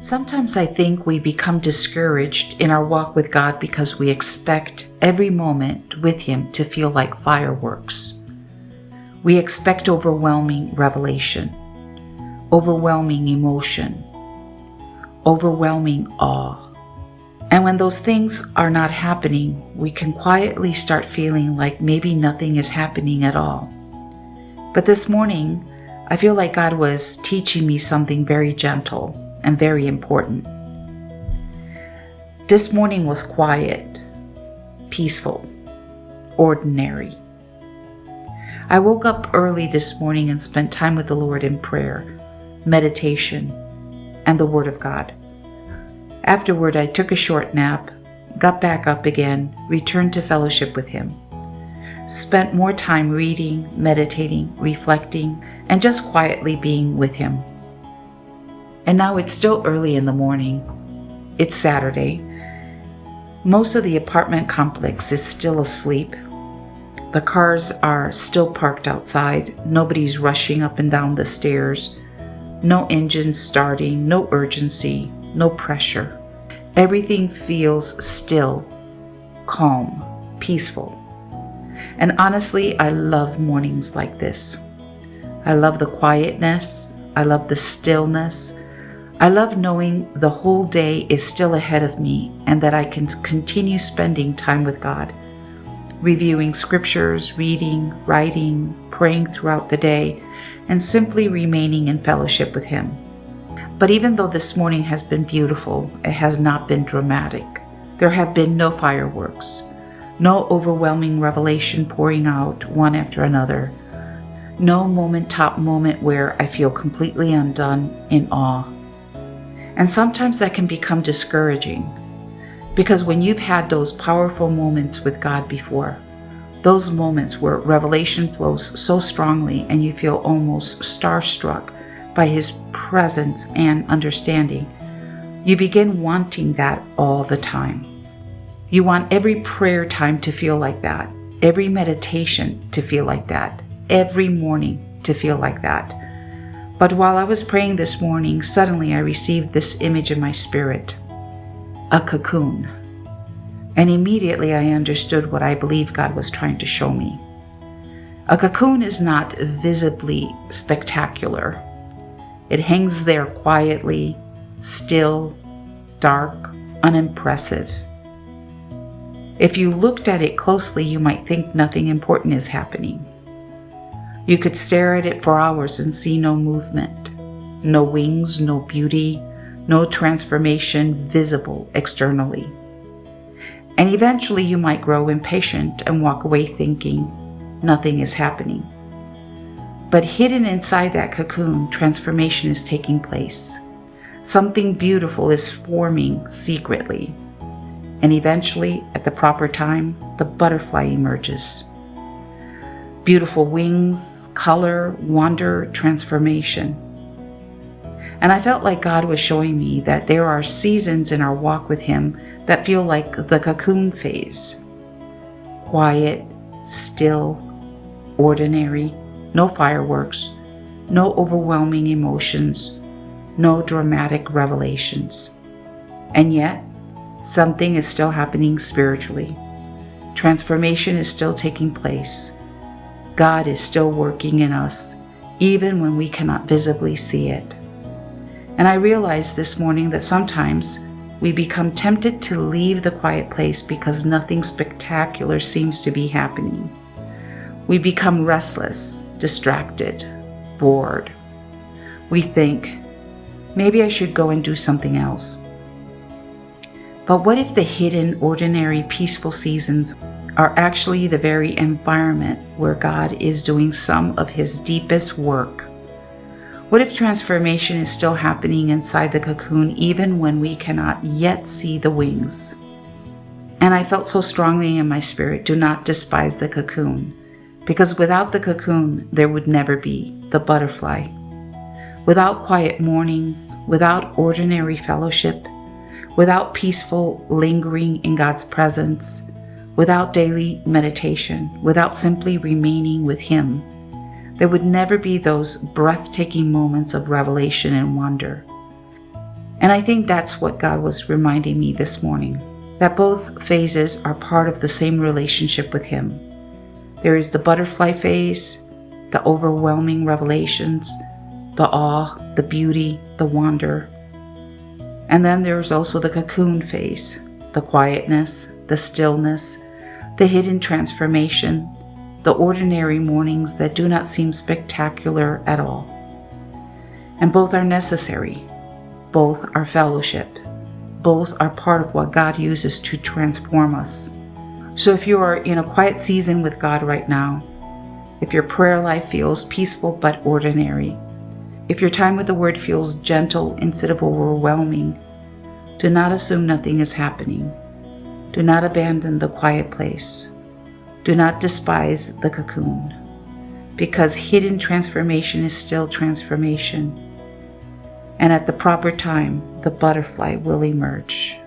Sometimes I think we become discouraged in our walk with God because we expect every moment with Him to feel like fireworks. We expect overwhelming revelation, overwhelming emotion, overwhelming awe. And when those things are not happening, we can quietly start feeling like maybe nothing is happening at all. But this morning, I feel like God was teaching me something very gentle and very important. This morning was quiet, peaceful, ordinary. I woke up early this morning and spent time with the Lord in prayer, meditation, and the Word of God. Afterward, I took a short nap, got back up again, returned to fellowship with Him. Spent more time reading, meditating, reflecting, and just quietly being with Him. And now it's still early in the morning. It's Saturday. Most of the apartment complex is still asleep. The cars are still parked outside. Nobody's rushing up and down the stairs. No engines starting, no urgency, no pressure. Everything feels still, calm, peaceful. And honestly, I love mornings like this. I love the quietness. I love the stillness. I love knowing the whole day is still ahead of me and that I can continue spending time with God, reviewing scriptures, reading, writing, praying throughout the day, and simply remaining in fellowship with Him. But even though this morning has been beautiful, it has not been dramatic. There have been no fireworks, no overwhelming revelation pouring out one after another, no top moment where I feel completely undone in awe. And sometimes that can become discouraging because when you've had those powerful moments with God before, those moments where revelation flows so strongly and you feel almost starstruck by His presence and understanding, you begin wanting that all the time. You want every prayer time to feel like that, every meditation to feel like that, every morning to feel like that. But while I was praying this morning, suddenly I received this image in my spirit, a cocoon. And immediately I understood what I believe God was trying to show me. A cocoon is not visibly spectacular. It hangs there quietly, still, dark, unimpressive. If you looked at it closely, you might think nothing important is happening. You could stare at it for hours and see no movement, no wings, no beauty, no transformation visible externally. And eventually you might grow impatient and walk away thinking nothing is happening. But hidden inside that cocoon, transformation is taking place. Something beautiful is forming secretly. And eventually, at the proper time, the butterfly emerges. Beautiful wings, color, wonder, transformation. And I felt like God was showing me that there are seasons in our walk with Him that feel like the cocoon phase. Quiet, still, ordinary, no fireworks, no overwhelming emotions, no dramatic revelations. And yet, something is still happening spiritually. Transformation is still taking place. God is still working in us, even when we cannot visibly see it. And I realized this morning that sometimes we become tempted to leave the quiet place because nothing spectacular seems to be happening. We become restless, distracted, bored. We think, maybe I should go and do something else. But what if the hidden, ordinary, peaceful seasons are actually the very environment where God is doing some of His deepest work? What if transformation is still happening inside the cocoon even when we cannot yet see the wings? And I felt so strongly in my spirit, do not despise the cocoon, because without the cocoon there would never be the butterfly. Without quiet mornings, without ordinary fellowship, without peaceful lingering in God's presence, without daily meditation, without simply remaining with Him, there would never be those breathtaking moments of revelation and wonder. And I think that's what God was reminding me this morning, that both phases are part of the same relationship with Him. There is the butterfly phase, the overwhelming revelations, the awe, the beauty, the wonder. And then there's also the cocoon phase, the quietness, the stillness, the hidden transformation, the ordinary mornings that do not seem spectacular at all. And both are necessary. Both are fellowship. Both are part of what God uses to transform us. So if you are in a quiet season with God right now, if your prayer life feels peaceful but ordinary, if your time with the Word feels gentle instead of overwhelming, do not assume nothing is happening. Do not abandon the quiet place. Do not despise the cocoon, because hidden transformation is still transformation. And at the proper time, the butterfly will emerge.